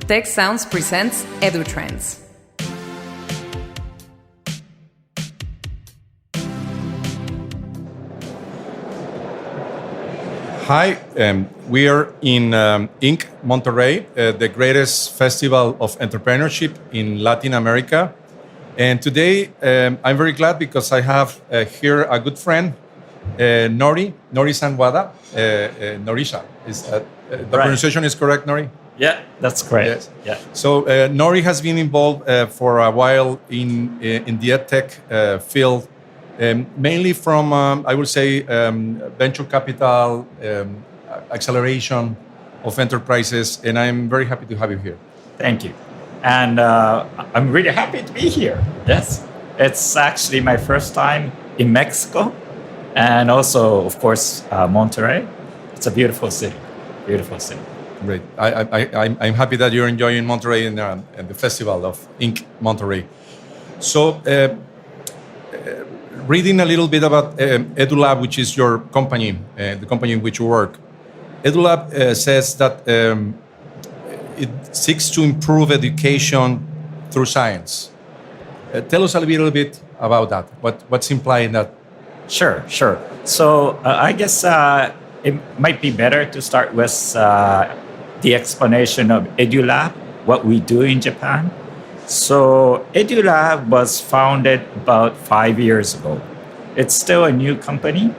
Tec Sounds presents EduTrends. Hi, we are in INC Monterrey, the greatest festival of entrepreneurship in Latin America. And today I'm very glad because I have here a good friend, Norihisa Wada. Norihisa, the pronunciation is correct, Nori? Yeah, that's correct. Yes. Yeah. So Nori has been involved for a while in the EdTech field, mainly from, I would say, venture capital, acceleration of enterprises, and I'm very happy to have you here. Thank you. And I'm really happy to be here. Yes. It's actually my first time in Mexico and also, of course, Monterrey. It's a beautiful city. Beautiful city. Great. I'm happy that you're enjoying Monterrey and the festival of INC Monterrey. So, reading a little bit about EduLab, which is your company, the company in which you work. EduLab says that it seeks to improve education through science. Tell us a little bit about that. What's implied in that? Sure. So I guess it might be better to start with the explanation of EduLab, what we do in Japan. So EduLab was founded about 5 years ago. It's still a new company,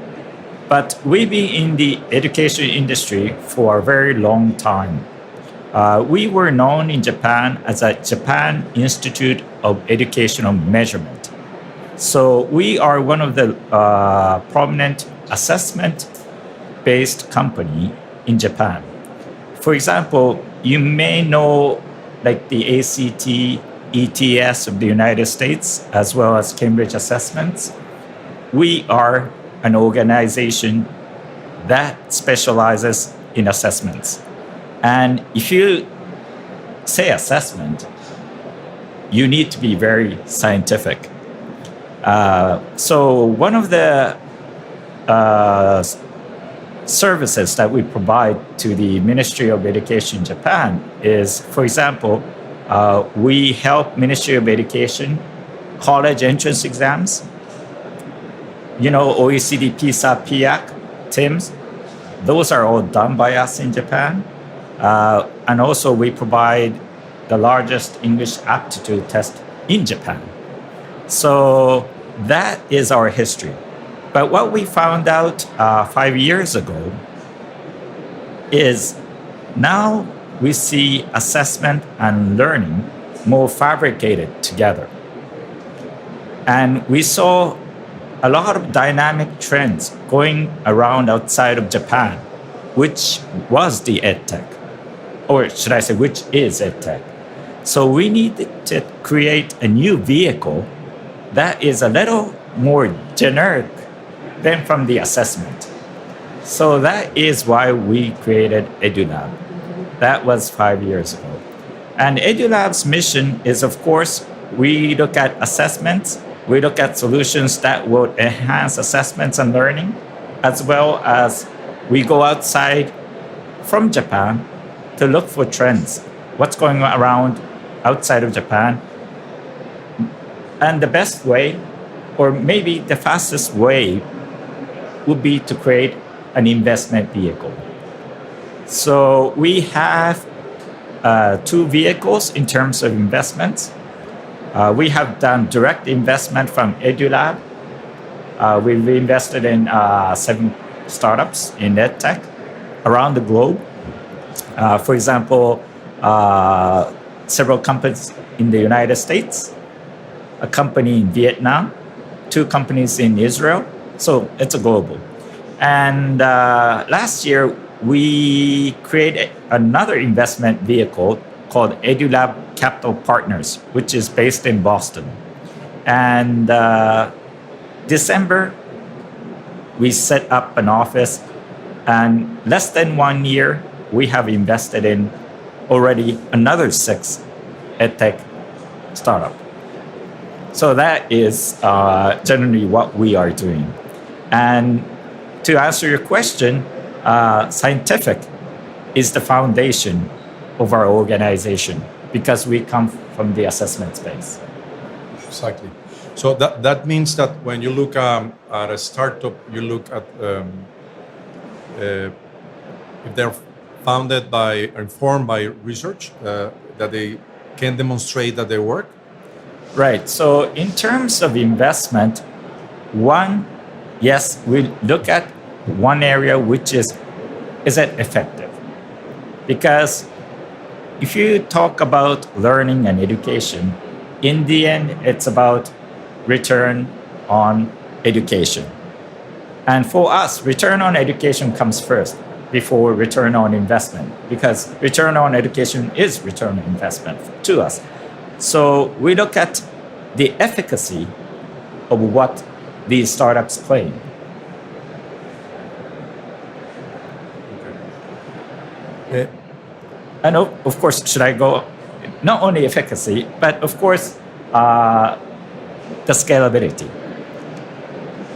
but we've been in the education industry for a very long time. We were known in Japan as a Japan Institute of Educational Measurement. So we are one of the prominent assessment-based company in Japan. For example, you may know like the ACT, ETS of the United States, as well as Cambridge Assessments. We are an organization that specializes in assessments. And if you say assessment, you need to be very scientific. So one of the services that we provide to the Ministry of Education in Japan is, for example, we help Ministry of Education college entrance exams. You know, OECD, PISA, PIAC, TIMSS, those are all done by us in Japan. And also we provide the largest English aptitude test in Japan. So that is our history. But what we found out 5 years ago is now we see assessment and learning more fabricated together. And we saw a lot of dynamic trends going around outside of Japan, which was the EdTech, or should I say, which is EdTech. So we needed to create a new vehicle that is a little more generic than from the assessment. So that is why we created EduLab. That was 5 years ago. And EduLab's mission is, of course, we look at assessments, we look at solutions that will enhance assessments and learning, as well as we go outside from Japan to look for trends, what's going around outside of Japan. And the best way, or maybe the fastest way, would be to create an investment vehicle. So we have 2 vehicles in terms of investments. We have done direct investment from EduLab. We've invested in 7 startups in EdTech around the globe. For example, several companies in the United States, a company in Vietnam, 2 companies in Israel. So it's a global. And last year, we created another investment vehicle called EduLab Capital Partners, which is based in Boston. And December, we set up an office, and less than 1 year, we have invested in already another 6 EdTech startup. So that is generally what we are doing. And to answer your question, scientific is the foundation of our organization because we come from the assessment space. Exactly. So that means that when you look at a startup, you look at if they're founded by, informed by research, that they can demonstrate that they work. Right. So in terms of investment, one, yes, we look at one area, which is it effective? Because if you talk about learning and education, in the end, it's about return on education. And for us, return on education comes first before return on investment, because return on education is return on investment to us. So we look at the efficacy of what these startups claim. And of course, should I go not only efficacy, but of course, the scalability.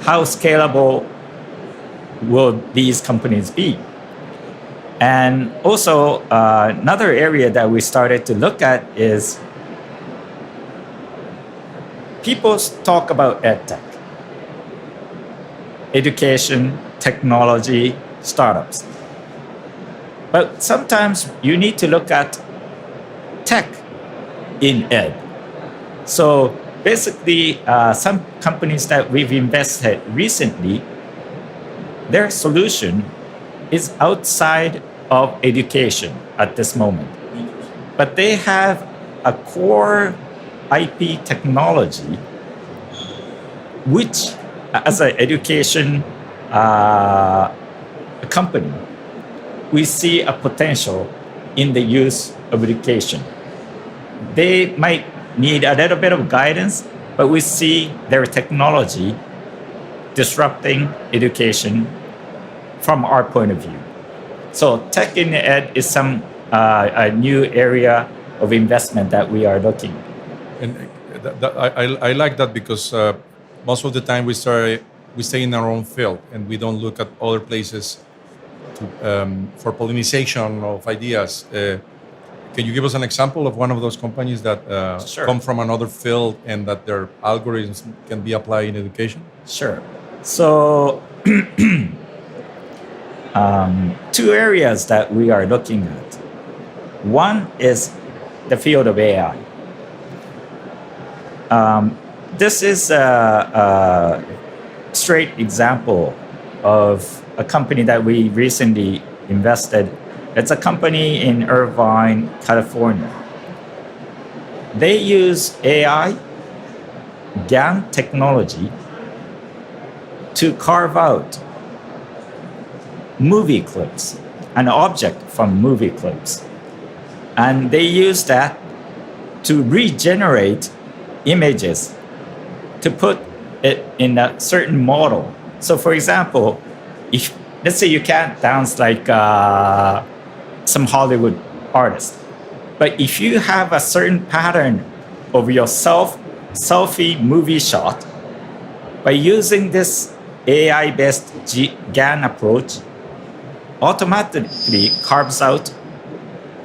How scalable will these companies be? And also, another area that we started to look at is people talk about EdTech, education, technology, startups. But sometimes you need to look at tech in ed. So basically, some companies that we've invested recently, their solution is outside of education at this moment. But they have a core IP technology, which as an education company, we see a potential in the use of education. They might need a little bit of guidance, but we see their technology disrupting education from our point of view. So tech in ed is a new area of investment that we are looking. And I like that because most of the time we stay in our own field and we don't look at other places for pollination of ideas. Can you give us an example of one of those companies that Sure. come from another field and that their algorithms can be applied in education? Sure. So two areas that we are looking at. One is the field of AI. This is a straight example of a company that we recently invested. It's a company in Irvine, California. They use AI, GAN technology, to carve out movie clips, an object from movie clips. And they use that to regenerate images, to put it in a certain model. So for example, if let's say you can't dance like some Hollywood artist, but if you have a certain pattern of your selfie movie shot, by using this AI-based GAN approach, automatically carves out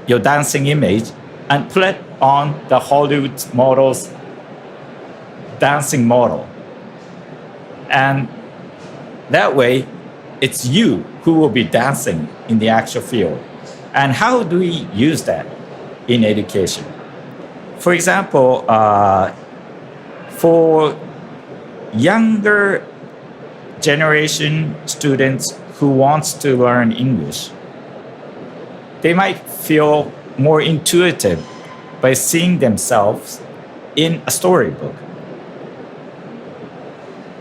your dancing image and put it on the Hollywood model's dancing model. And that way, it's you who will be dancing in the actual field. And how do we use that in education? For example, for younger generation students who wants to learn English, they might feel more intuitive by seeing themselves in a storybook.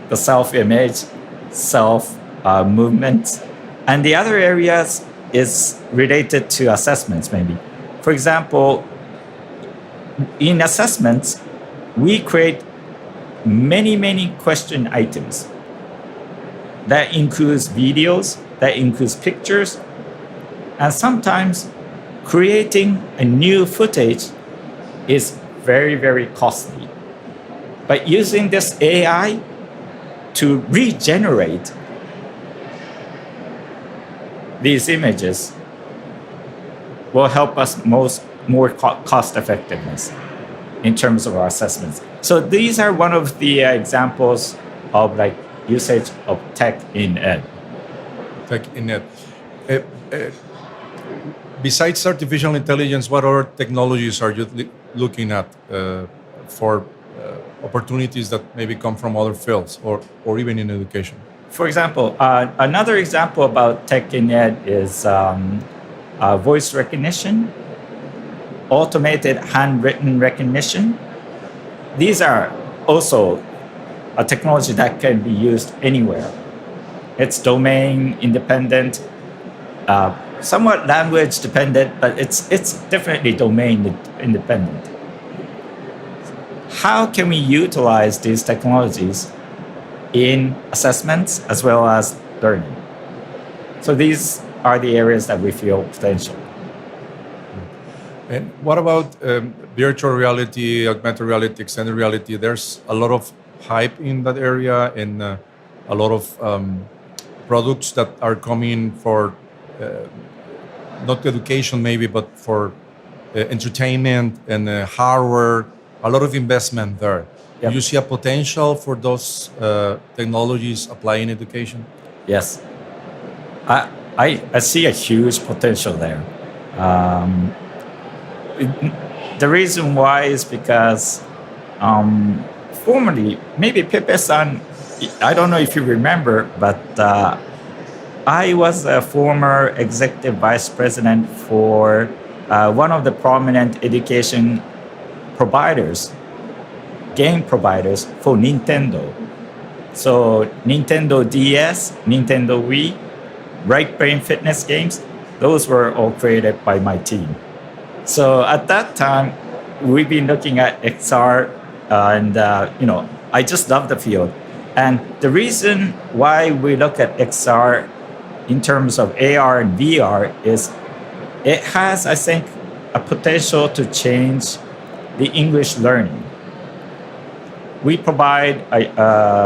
The self-image, self-movement. And the other areas is related to assessments maybe. For example, in assessments, we create many question items. That includes videos, that includes pictures, and sometimes creating a new footage is very costly. But using this AI to regenerate these images will help us more cost effectiveness in terms of our assessments. So these are one of the examples of like usage of tech in ed. Tech in ed. Besides artificial intelligence, what other technologies are you looking at for opportunities that maybe come from other fields or even in education? For example, another example about tech in ed is voice recognition, automated handwritten recognition. These are also a technology that can be used anywhere. It's domain independent, somewhat language dependent, but it's definitely domain independent. How can we utilize these technologies in assessments as well as learning? So these are the areas that we feel potential. And what about virtual reality, augmented reality, extended reality? There's a lot of hype in that area and a lot of products that are coming for not education maybe, but for entertainment and hardware, a lot of investment there. Yep. Do you see a potential for those technologies applying education? Yes. I see a huge potential there. The reason why is because formerly, maybe Pepe-san, I don't know if you remember, but I was a former executive vice president for one of the prominent education providers, game providers for Nintendo. So Nintendo DS, Nintendo Wii, Right Brain Fitness games, those were all created by my team. So at that time, we've been looking at XR and, I just love the field. And the reason why we look at XR in terms of AR and VR is it has, I think, a potential to change the English learning. We provide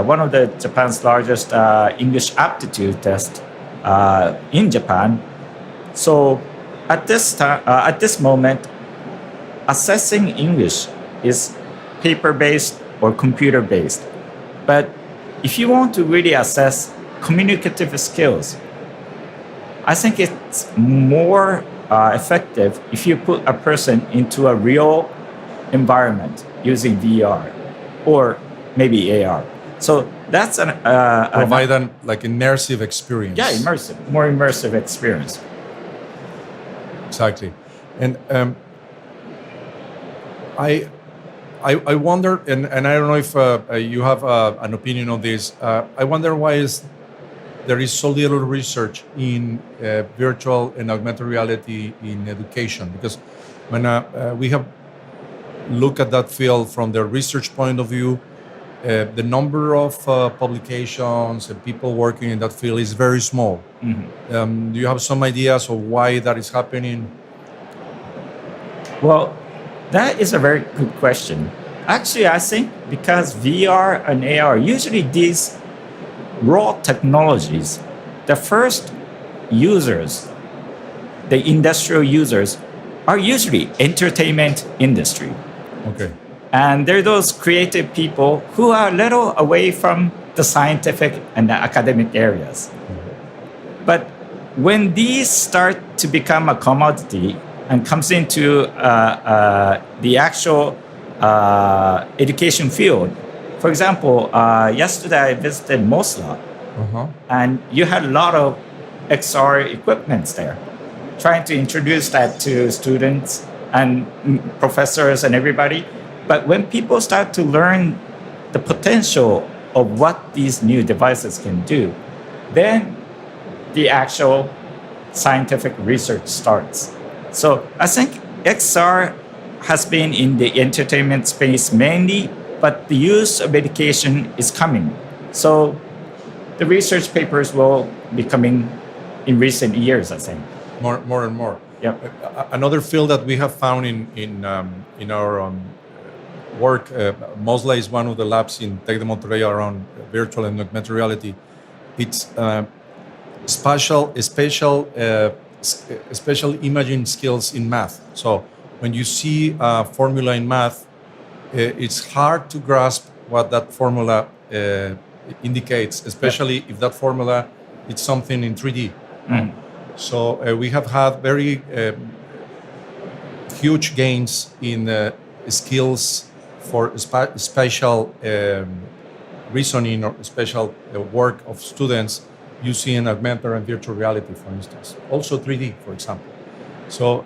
one of the Japan's largest English aptitude test in Japan. So at this moment, assessing English is paper-based or computer-based. But if you want to really assess communicative skills, I think it's more effective if you put a person into a real environment using VR or maybe AR. So that's Provide an like immersive experience. Yeah, more immersive experience. Exactly. And I wonder, and I don't know if you have an opinion on this. I wonder why there is so little research in virtual and augmented reality in education. Because when we have looked at that field from the research point of view, the number of publications and people working in that field is very small. Mm-hmm. Do you have some ideas of why that is happening? Well, that is a very good question. Actually, I think because VR and AR, usually these raw technologies, the first users, the industrial users, are usually entertainment industry. Okay. And they're those creative people who are a little away from the scientific and the academic areas. Mm-hmm. But when these start to become a commodity and comes into the actual education field, for example, yesterday I visited Mosla, and you had a lot of XR equipments there, trying to introduce that to students and professors and everybody. But when people start to learn the potential of what these new devices can do, then the actual scientific research starts. So I think XR has been in the entertainment space mainly, but the use of education is coming. So the research papers will be coming in recent years, I think. More and more. Yep. Another field that we have found in our work, Mosla is one of the labs in Tec de Monterrey around virtual and augmented reality. It's spatial special imaging skills in math. So when you see a formula in math, it's hard to grasp what that formula indicates, especially if that formula is something in 3D. So we have had very huge gains in skills for spatial reasoning or spatial work of students using augmented and virtual reality, for instance. Also 3D, for example. So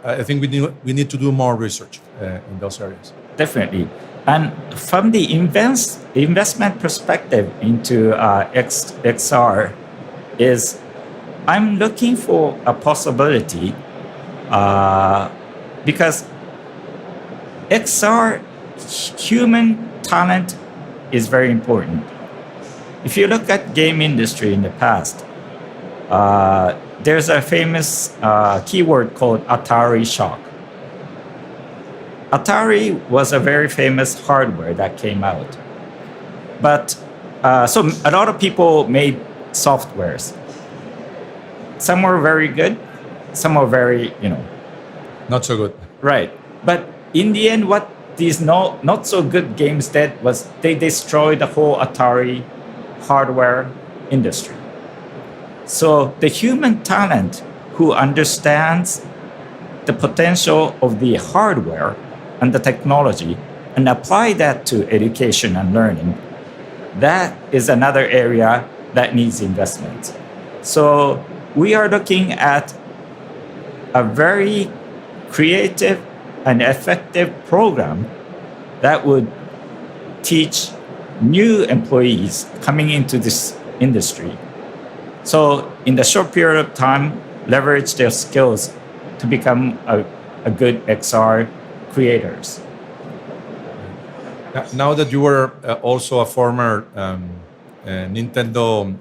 I think we need to do more research in those areas. Definitely. And from the investment perspective into XR is I'm looking for a possibility because XR human talent is very important. If you look at game industry in the past, there's a famous keyword called Atari shock. Atari was a very famous hardware that came out. But so a lot of people made softwares. Some were very good, some were very, not so good. Right. But in the end, what these not so good games did was they destroyed the whole Atari hardware industry. So the human talent who understands the potential of the hardware and the technology and apply that to education and learning, that is another area that needs investment. So we are looking at a very creative and effective program that would teach new employees coming into this industry. So in the short period of time, leverage their skills to become a good XR creators. Now that you were also a former Nintendo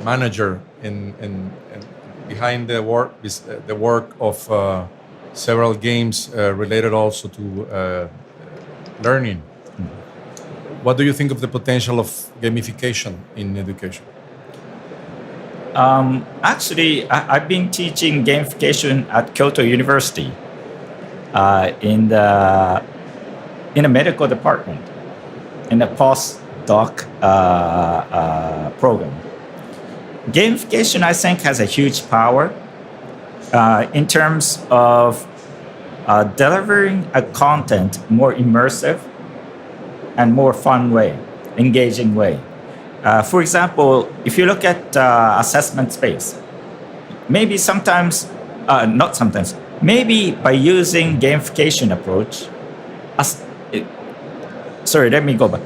manager in behind the work of several games related also to learning. What do you think of the potential of gamification in education? Actually, I've been teaching gamification at Kyoto University in the medical department in a postdoc program. Gamification, I think, has a huge power in terms of delivering a content more immersive and more fun way, engaging way. For example, if you look at assessment space, maybe sometimes, not sometimes, maybe by using gamification approach, let me go back.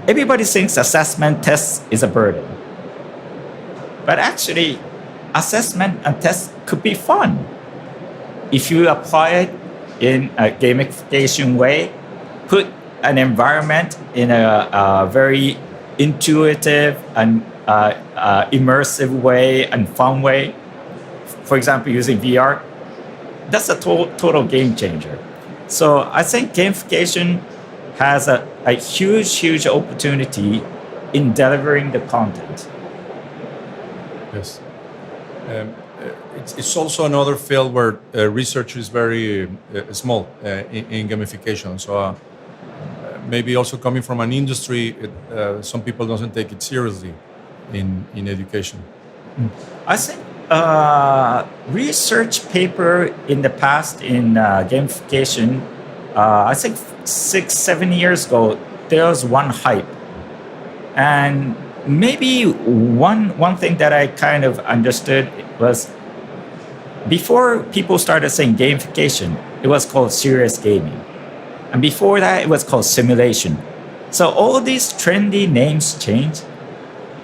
Everybody thinks assessment tests is a burden. But actually, assessment and tests could be fun if you apply it in a gamification way, put an environment in a very intuitive and immersive way and fun way. For example, using VR, that's a total game changer. So I think gamification has a huge opportunity in delivering the content. Yes. It's also another field where research is very small in gamification. So maybe also coming from an industry, some people doesn't take it seriously in education. I think research paper in the past in gamification, I think 6-7 years ago, there was one hype. And maybe one thing that I kind of understood was before people started saying gamification, it was called serious gaming. And before that, it was called simulation. So all these trendy names change,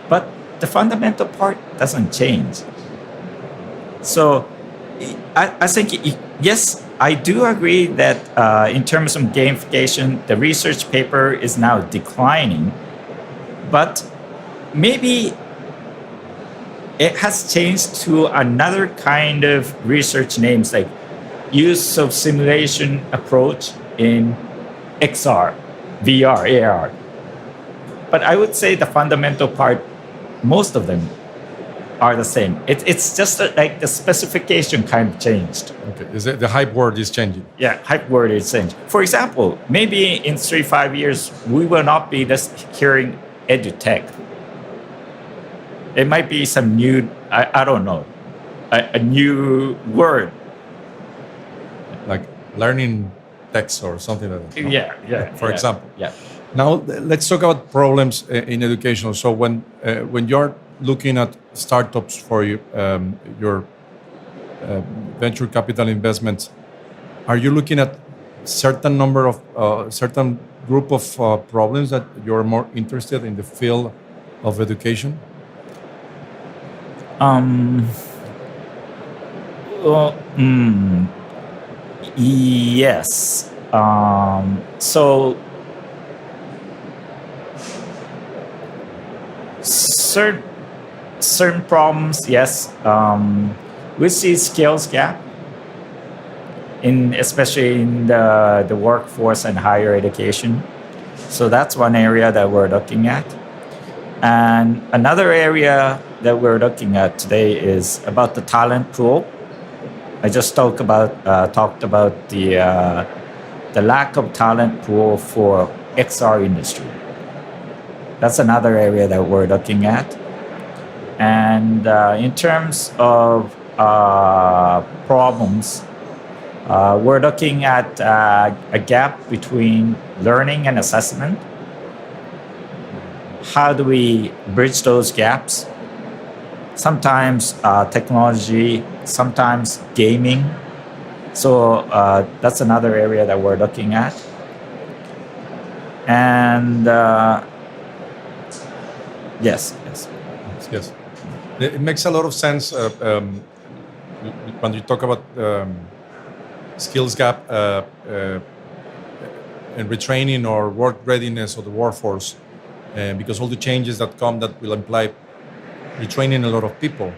but the fundamental part doesn't change. So I think, yes, I do agree that in terms of gamification, the research paper is now declining, but maybe it has changed to another kind of research names like use of simulation approach in XR, VR, AR. But I would say the fundamental part, most of them are the same. It's just like the specification kind of changed. Okay. Is it the hype word is changing? Yeah, hype word is changed. For example, maybe in 3-5 years, we will not be just hearing EduTech. It might be some new, I don't know, a new word. Like learning text or something like that. No? Yeah. For example. Yeah. Now let's talk about problems in education. So when you're looking at startups for your venture capital investments, are you looking at certain number of certain group of problems that you're more interested in the field of education? Yes. So certain problems, yes. We see skills gap especially in the workforce and higher education. So that's one area that we're looking at. And another area that we're looking at today is about the talent pool. I just talked about the lack of talent pool for XR industry. That's another area that we're looking at. And in terms of problems, we're looking at a gap between learning and assessment. How do we bridge those gaps? Sometimes technology, sometimes gaming. So that's another area that we're looking at. And yes. It makes a lot of sense when you talk about skills gap and retraining or work readiness of the workforce, because all the changes that come that will imply retraining a lot of people.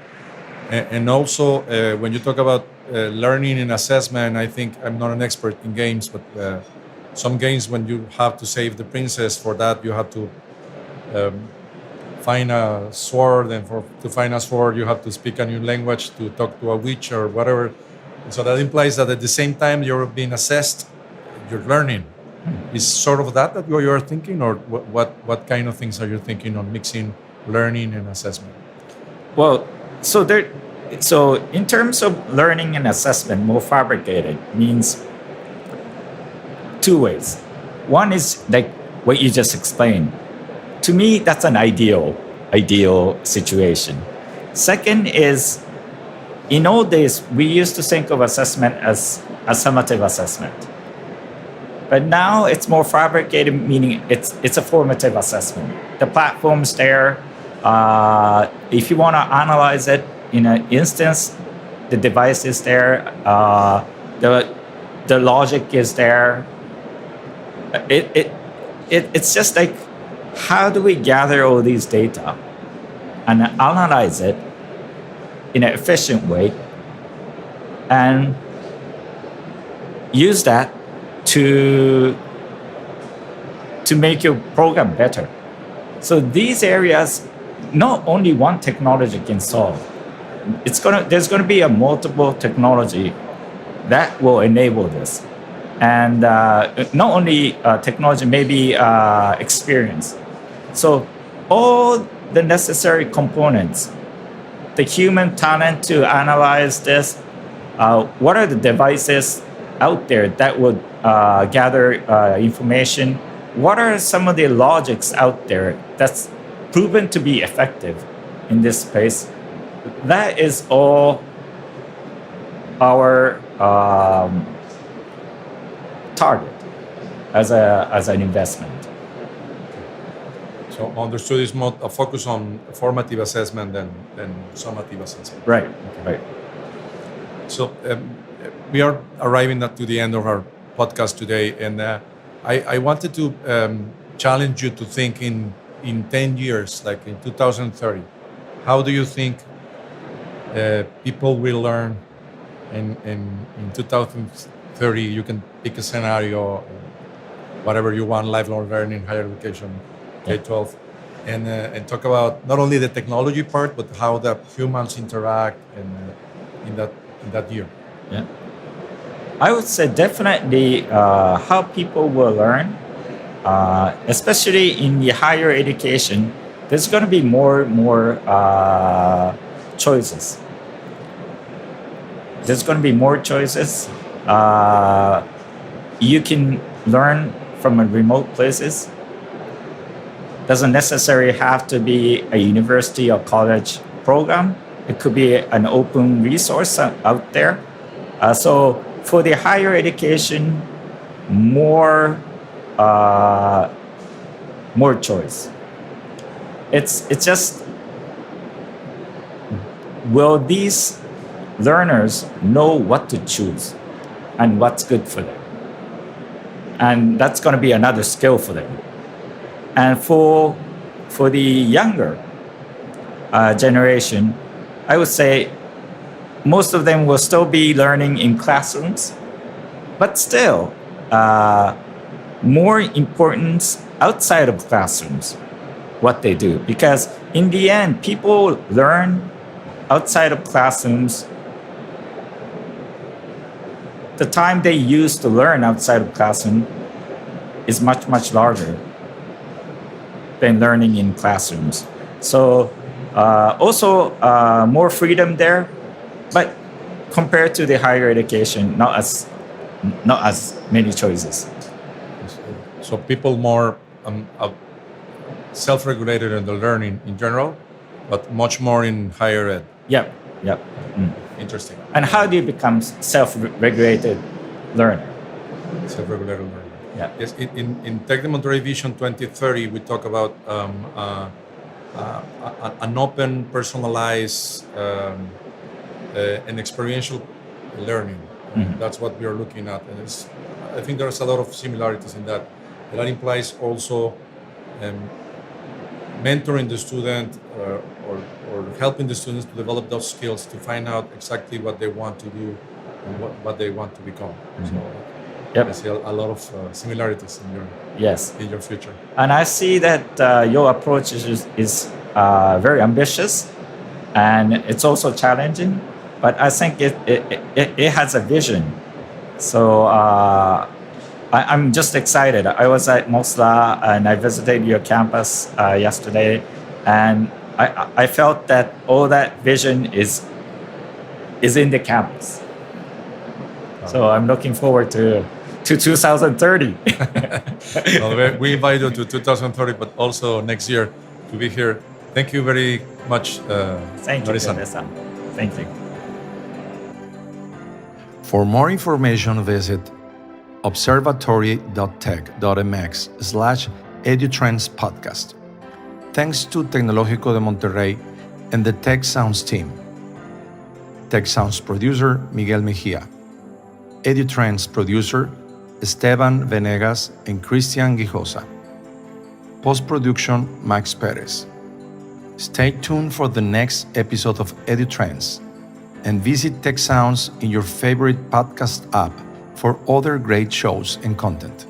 And also when you talk about learning and assessment, I think I'm not an expert in games, but some games when you have to save the princess, for that you have to find a sword, and to find a sword you have to speak a new language to talk to a witch or whatever. So that implies that at the same time you're being assessed, you're learning. Is sort of that you're thinking, or what kind of things are you thinking on mixing learning and assessment? Well, so in terms of learning and assessment, more fabricated means two ways. One is like what you just explained. To me, that's an ideal situation. Second is, in old days, we used to think of assessment as a summative assessment. But now it's more fabricated, meaning it's a formative assessment. The platform's there. If you want to analyze it in an instance, the device is there. The logic is there. It's just like, how do we gather all these data and analyze it in an efficient way and use that to make your program better? So these areas, not only one technology can solve. There's going to be a multiple technology that will enable this. And not only technology, maybe experience. So all the necessary components, the human talent to analyze this, what are the devices out there that would gather information? What are some of the logics out there that's proven to be effective in this space? That is all our target as an investment. So understood, is more a focus on formative assessment than summative assessment. Right, Okay. right. So we are arriving to the end of our podcast today, and I wanted to challenge you to think in 10 years, like in 2030. How do you think people will learn in 2030? You can pick a scenario, whatever you want, lifelong learning, higher education, K-12, and talk about not only the technology part, but how the humans interact in that year. Yeah. I would say definitely how people will learn, especially in the higher education, there's going to be more choices. There's going to be more choices. You can learn from remote places. Doesn't necessarily have to be a university or college program. It could be an open resource out there. So for the higher education, more choice. It's just, will these learners know what to choose and what's good for them? And that's going to be another skill for them. And for the younger generation, I would say most of them will still be learning in classrooms, but still more importance outside of classrooms, what they do. Because in the end, people learn outside of classrooms. The time they use to learn outside of classroom is much larger than learning in classrooms. So also more freedom there, but compared to the higher education, not as many choices. So people more self-regulated in the learning in general, but much more in higher ed. Yep. Interesting. And how do you become self-regulated learner? Self-regulated learner. Yeah. Yes. In Tec de Monterrey Vision 2030, we talk about an open, personalized, and experiential learning. Mm-hmm. That's what we are looking at, and I think there's a lot of similarities in that. That implies also mentoring the student or helping the students to develop those skills to find out exactly what they want to do and what they want to become. Mm-hmm. So I see a lot of similarities in your future. And I see that your approach is very ambitious, and it's also challenging, but I think it has a vision. So I'm just excited. I was at Mosla and I visited your campus yesterday, and I felt that all that vision is in the campus. So I'm looking forward to 2030. Well, we invite you to 2030, but also next year to be here. Thank you very much. Thank you, Norihisa. Thank you. For more information, visit observatory.tech.mx/EduTrends Podcast. Thanks to Tecnológico de Monterrey and the Tec Sounds team. Tec Sounds producer, Miguel Mejia. EduTrends producer, Esteban Venegas and Christian Guijosa. Post-production, Max Perez. Stay tuned for the next episode of EduTrends and visit Tec Sounds in your favorite podcast app for other great shows and content.